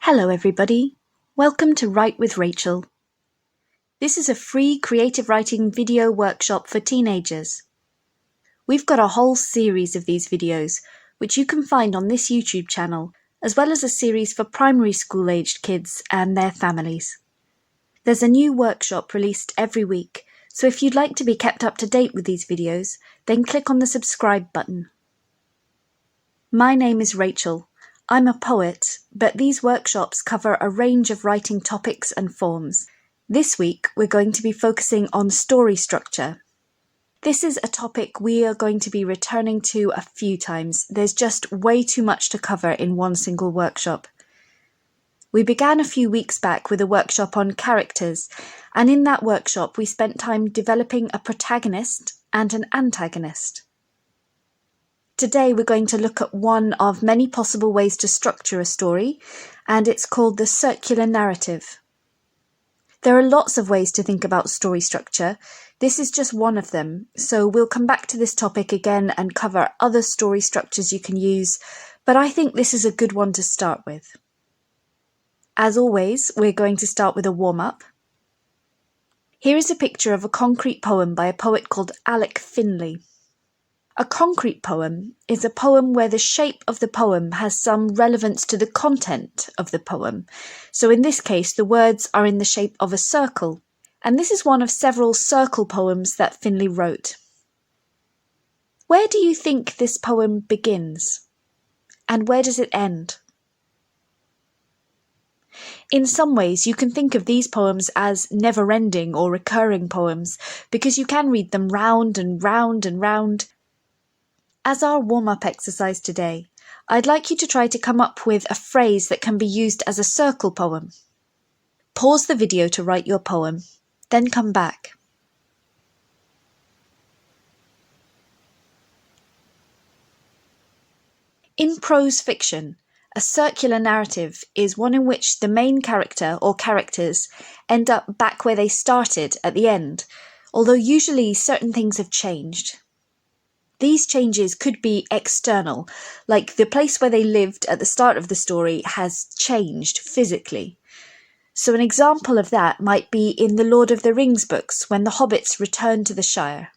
Hello everybody, welcome to Write with Rachel. This is a free creative writing video workshop for teenagers. We've got a whole series of these videos, which you can find on this YouTube channel, as well as a series for primary school-aged kids and their families. There's a new workshop released every week, so if you'd like to be kept up to date with these videos, then click on the subscribe button. My name is Rachel. I'm a poet, but these workshops cover a range of writing topics and forms. This week, we're going to be focusing on story structure. This is a topic we are going to be returning to a few times. There's just way too much to cover in one single workshop. We began a few weeks back with a workshop on characters, and in that workshop we spent time developing a protagonist and an antagonist. Today we're going to look at one of many possible ways to structure a story, and it's called the circular narrative. There are lots of ways to think about story structure. This is just one of them, so we'll come back to this topic again and cover other story structures you can use, but I think this is a good one to start with. As always, we're going to start with a warm-up. Here is a picture of a concrete poem by a poet called Alec Finley. A concrete poem is a poem where the shape of the poem has some relevance to the content of the poem. So in this case, the words are in the shape of a circle, and this is one of several circle poems that Finley wrote. Where do you think this poem begins? And where does it end? In some ways, you can think of these poems as never-ending or recurring poems, because you can read them round and round and round. As our warm-up exercise today, I'd like you to try to come up with a phrase that can be used as a circle poem. Pause the video to write your poem, then come back. In prose fiction, a circular narrative is one in which the main character or characters end up back where they started at the end, although usually certain things have changed. These changes could be external, like the place where they lived at the start of the story has changed physically. So an example of that might be in the Lord of the Rings books when the hobbits return to the Shire.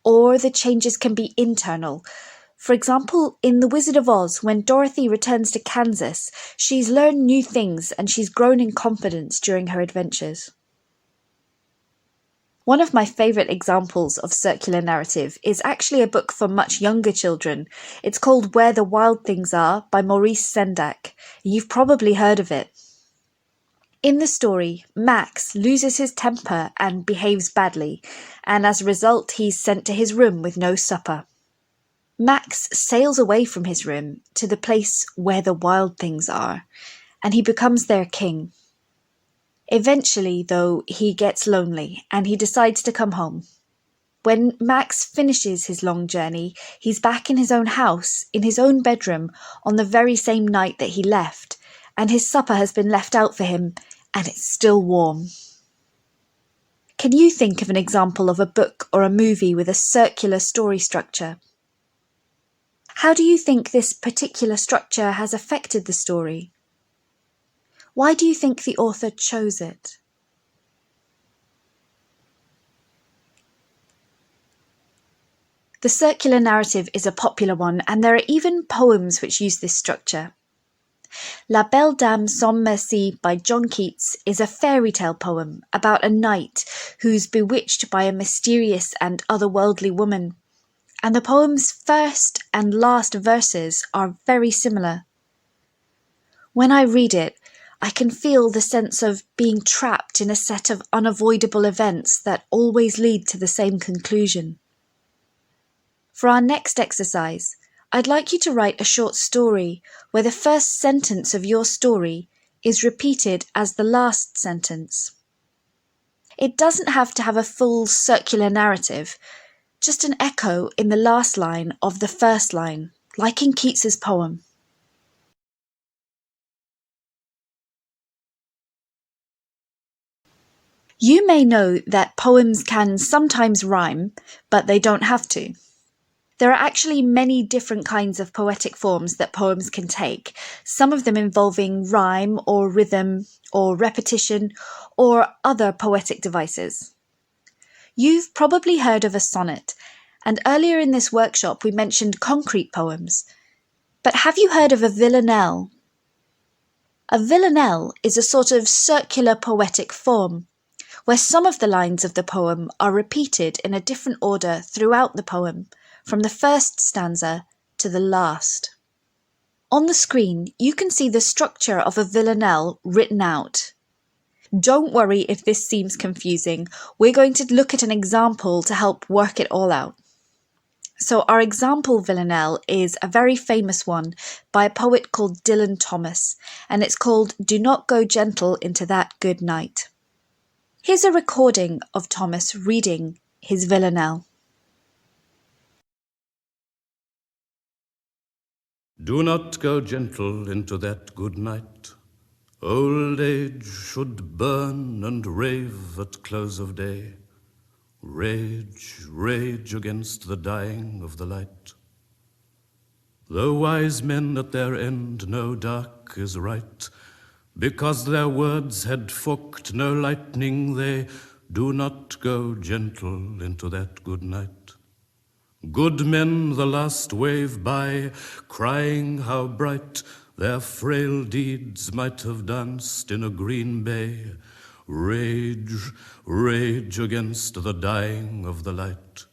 Or the changes can be internal. For example, in The Wizard of Oz, when Dorothy returns to Kansas, she's learned new things and she's grown in confidence during her adventures. One of my favourite examples of circular narrative is actually a book for much younger children. It's called Where the Wild Things Are by Maurice Sendak. You've probably heard of it. In the story, Max loses his temper and behaves badly, and as a result he's sent to his room with no supper. Max sails away from his room to the place where the wild things are, and he becomes their king. Eventually, though, he gets lonely and he decides to come home. When Max finishes his long journey, he's back in his own house, in his own bedroom, on the very same night that he left, and his supper has been left out for him, and it's still warm. Can you think of an example of a book or a movie with a circular story structure? How do you think this particular structure has affected the story? Why do you think the author chose it? The circular narrative is a popular one, and there are even poems which use this structure. La Belle Dame sans Merci by John Keats is a fairy tale poem about a knight who's bewitched by a mysterious and otherworldly woman, and the poem's first and last verses are very similar. When I read it, I can feel the sense of being trapped in a set of unavoidable events that always lead to the same conclusion. For our next exercise, I'd like you to write a short story where the first sentence of your story is repeated as the last sentence. It doesn't have to have a full circular narrative, just an echo in the last line of the first line, like in Keats's poem. You may know that poems can sometimes rhyme, but they don't have to. There are actually many different kinds of poetic forms that poems can take, some of them involving rhyme or rhythm or repetition or other poetic devices. You've probably heard of a sonnet, and earlier in this workshop we mentioned concrete poems. But have you heard of a villanelle? A villanelle is a sort of circular poetic form, where some of the lines of the poem are repeated in a different order throughout the poem, from the first stanza to the last. On the screen, you can see the structure of a villanelle written out. Don't worry if this seems confusing. We're going to look at an example to help work it all out. So our example villanelle is a very famous one by a poet called Dylan Thomas, and it's called "Do Not Go Gentle Into That Good Night." Here's a recording of Thomas reading his villanelle. Do not go gentle into that good night. Old age should burn and rave at close of day. Rage, rage against the dying of the light. Though wise men at their end know dark is right, because their words had forked no lightning, they do not go gentle into that good night. Good men the last wave by, crying how bright their frail deeds might have danced in a green bay. Rage, rage against the dying of the light.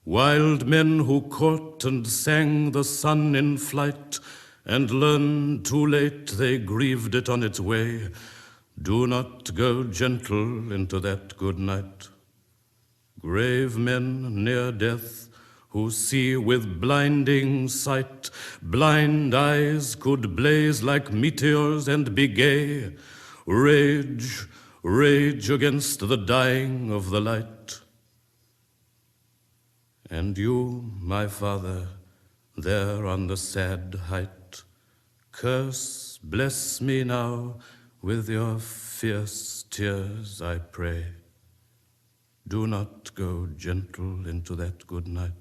Wild men who caught and sang the sun in flight, and learned too late they grieved it on its way. Do not go gentle into that good night. Grave men near death, who see with blinding sight, blind eyes could blaze like meteors and be gay. Rage, rage against the dying of the light. And you, my father, there on the sad height, curse, bless me now with your fierce tears, I pray. Do not go gentle into that good night.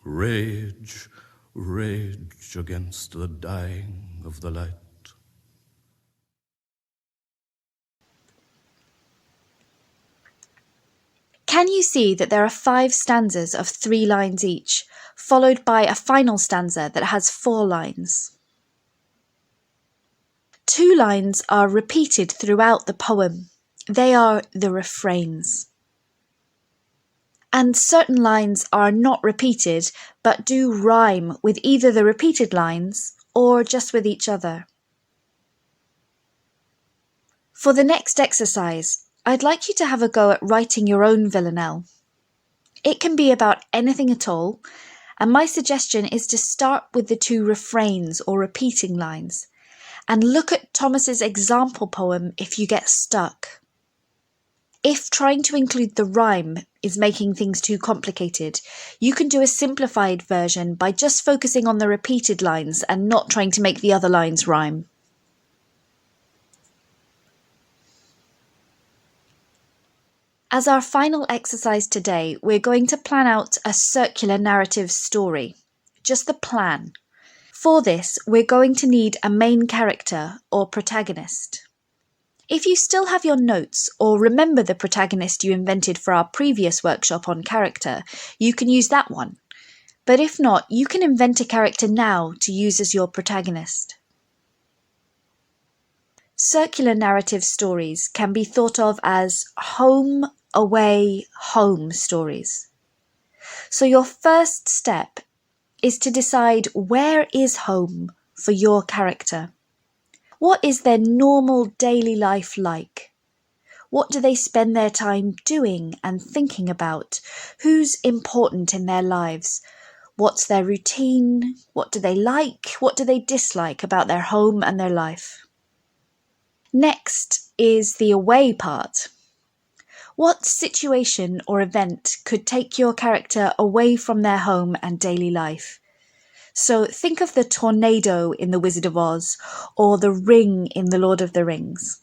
Rage, rage against the dying of the light. Can you see that there are 5 stanzas of 3 lines each, followed by a final stanza that has 4 lines? 2 lines are repeated throughout the poem. They are the refrains. And certain lines are not repeated, but do rhyme with either the repeated lines or just with each other. For the next exercise, I'd like you to have a go at writing your own villanelle. It can be about anything at all, and my suggestion is to start with the 2 refrains or repeating lines, and look at Thomas's example poem if you get stuck. If trying to include the rhyme is making things too complicated, you can do a simplified version by just focusing on the repeated lines and not trying to make the other lines rhyme. As our final exercise today, we're going to plan out a circular narrative story. Just the plan. For this, we're going to need a main character or protagonist. If you still have your notes or remember the protagonist you invented for our previous workshop on character, you can use that one. But if not, you can invent a character now to use as your protagonist. Circular narrative stories can be thought of as home, away, home stories. So your first step is to decide where is home for your character. What is their normal daily life like? What do they spend their time doing and thinking about? Who's important in their lives? What's their routine? What do they like? What do they dislike about their home and their life? Next is the away part. What situation or event could take your character away from their home and daily life? So think of the tornado in The Wizard of Oz or the ring in The Lord of the Rings.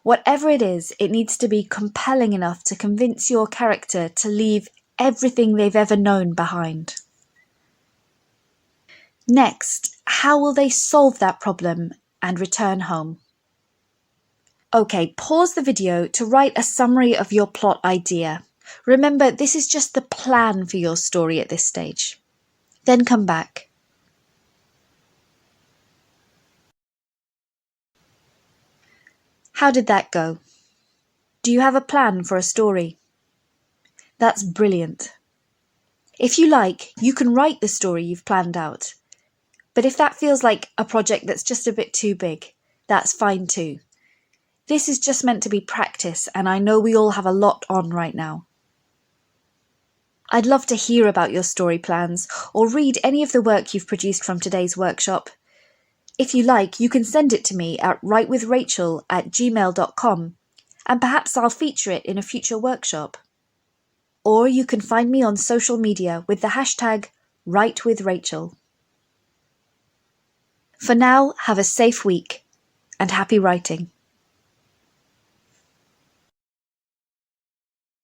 Whatever it is, it needs to be compelling enough to convince your character to leave everything they've ever known behind. Next, how will they solve that problem and return home? Okay, pause the video to write a summary of your plot idea. Remember, this is just the plan for your story at this stage. Then come back. How did that go? Do you have a plan for a story? That's brilliant. If you like, you can write the story you've planned out. But if that feels like a project that's just a bit too big, that's fine too. This is just meant to be practice, and I know we all have a lot on right now. I'd love to hear about your story plans or read any of the work you've produced from today's workshop. If you like, you can send it to me at writewithrachel@gmail.com, and perhaps I'll feature it in a future workshop. Or you can find me on social media with the hashtag #WriteWithRachel. For now, have a safe week and happy writing.